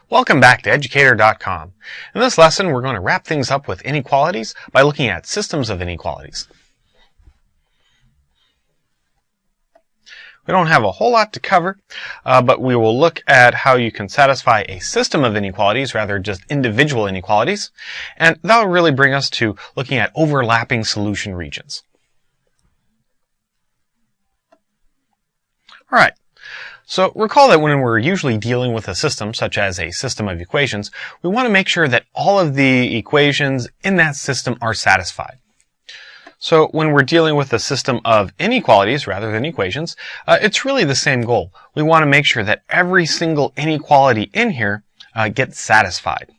Welcome back to Educator.com. In this lesson, we're going to wrap things up with inequalities by looking at systems of inequalities. We don't have a whole lot to cover, but we will look at how you can satisfy a system of inequalities rather than just individual inequalities, and that will really bring us to looking at overlapping solution regions. All right. So recall that when we're usually dealing with a system, such as a system of equations, we want to make sure that all of the equations in that system are satisfied. So when we're dealing with a system of inequalities rather than equations, it's really the same goal. We want to make sure that every single inequality in here gets satisfied.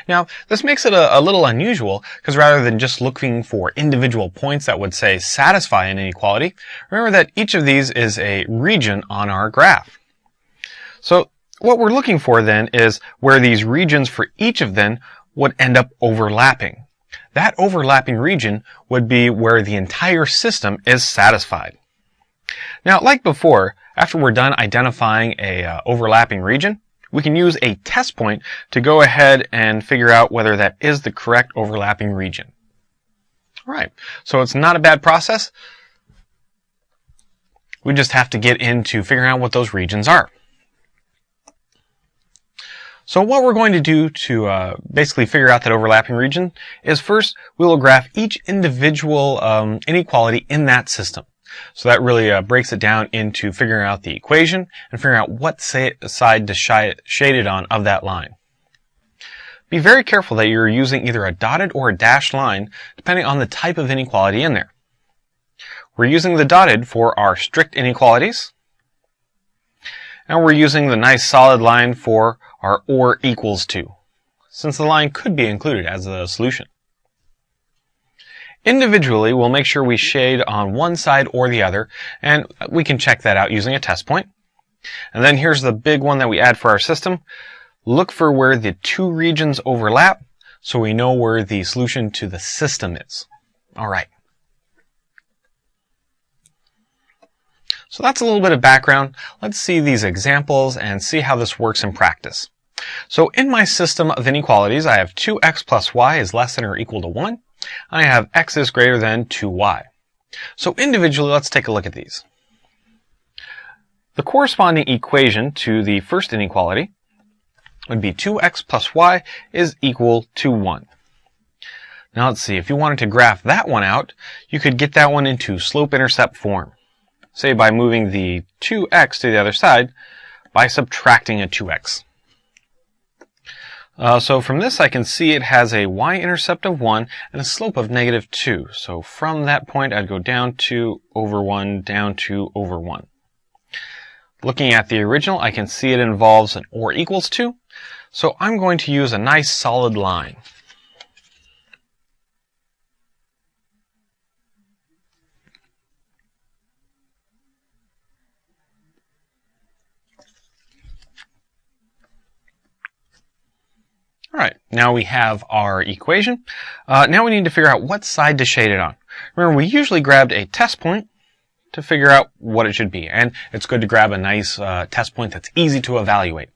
Now, this makes it a little unusual because rather than just looking for individual points that would say satisfy an inequality, remember that each of these is a region on our graph. So what we're looking for then is where these regions for each of them would end up overlapping. That overlapping region would be where the entire system is satisfied. Now, like before, after we're done identifying a overlapping region, we can use a test point to go ahead and figure out whether that is the correct overlapping region. All right, so it's not a bad process. We just have to get into figuring out what those regions are. So what we're going to do to basically figure out that overlapping region is first we will graph each individual inequality in that system. So that really breaks it down into figuring out the equation and figuring out what side to shade it on of that line. Be very careful that you're using either a dotted or a dashed line depending on the type of inequality in there. We're using the dotted for our strict inequalities, and we're using the nice solid line for our or equals to, since the line could be included as a solution. Individually, we'll make sure we shade on one side or the other, and we can check that out using a test point. And then here's the big one that we add for our system. Look for where the two regions overlap so we know where the solution to the system is. All right. So that's a little bit of background. Let's see these examples and see how this works in practice. So in my system of inequalities, I have 2x plus y is less than or equal to 1. I have x is greater than 2y. So individually, let's take a look at these. The corresponding equation to the first inequality would be 2x plus y is equal to 1. Now let's see, if you wanted to graph that one out, you could get that one into slope-intercept form. Say by moving the 2x to the other side by subtracting a 2x. So from this I can see it has a y-intercept of 1 and a slope of negative 2. So from that point I'd go down 2 over 1, down 2 over 1. Looking at the original, I can see it involves an or equals to. So I'm going to use a nice solid line. All right, now we have our equation. Now we need to figure out what side to shade it on. Remember, we usually grabbed a test point to figure out what it should be, and it's good to grab a nice test point that's easy to evaluate.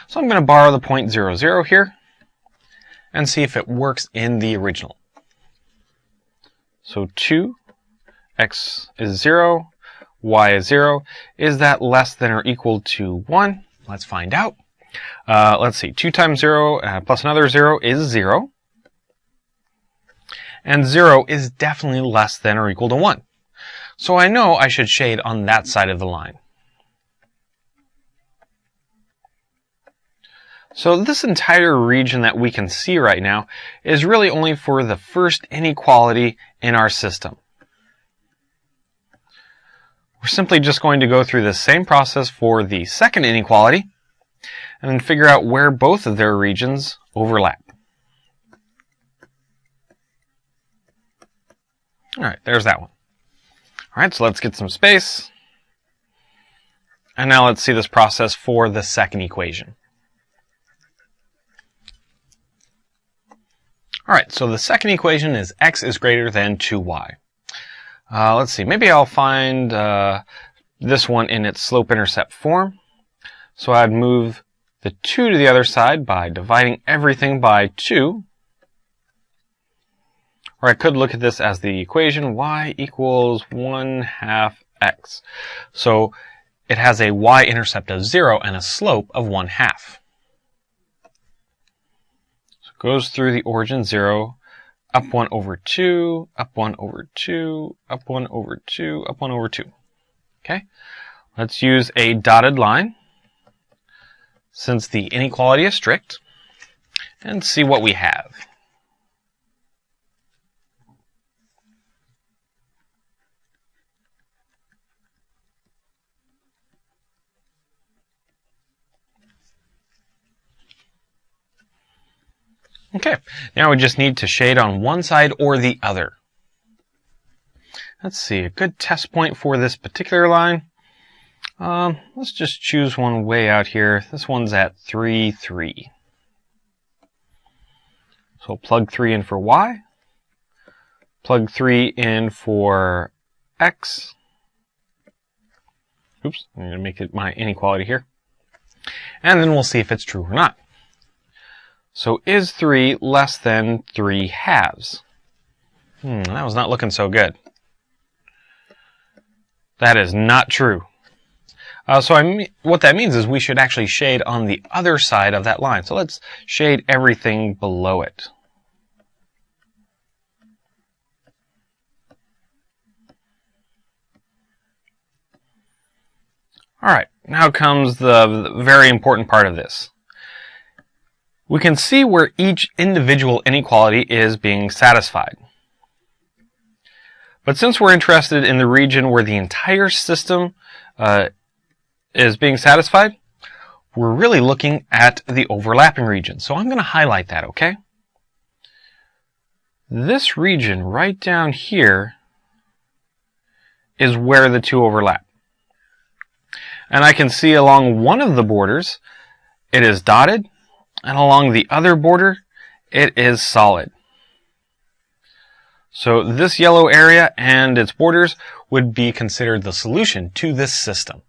So I'm going to borrow the point 0, 0 here and see if it works in the original. So 2, x is 0, y is 0. Is that less than or equal to 1? Let's find out. Let's see, 2 times 0 plus another 0 is 0. And 0 is definitely less than or equal to 1. So I know I should shade on that side of the line. So this entire region that we can see right now is really only for the first inequality in our system. We're simply just going to go through the same process for the second inequality and then figure out where both of their regions overlap. All right, there's that one. All right, so let's get some space. And now let's see this process for the second equation. All right, so the second equation is x is greater than 2y. Let's see, maybe I'll find this one in its slope-intercept form. So I'd move the 2 to the other side by dividing everything by 2. Or I could look at this as the equation y equals 1/2 x. So it has a y-intercept of 0 and a slope of 1/2. So it goes through the origin 0, up 1 over 2, up 1 over 2, up 1 over 2, up 1 over 2. Okay? Let's use a dotted line, since the inequality is strict, and see what we have. Okay, now we just need to shade on one side or the other. Let's see, a good test point for this particular line. Let's just choose one way out here. This one's at 3, 3. So plug 3 in for y, plug 3 in for x. Oops, I'm going to make it my inequality here. And then we'll see if it's true or not. So is 3 less than 3/2? That was not looking so good. That is not true. What that means is we should actually shade on the other side of that line. So let's shade everything below it. All right, now comes the very important part of this. We can see where each individual inequality is being satisfied. But since we're interested in the region where the entire system is being satisfied, we're really looking at the overlapping region. So I'm going to highlight that, okay? This region right down here is where the two overlap. And I can see along one of the borders, it is dotted, and along the other border, it is solid. So this yellow area and its borders would be considered the solution to this system.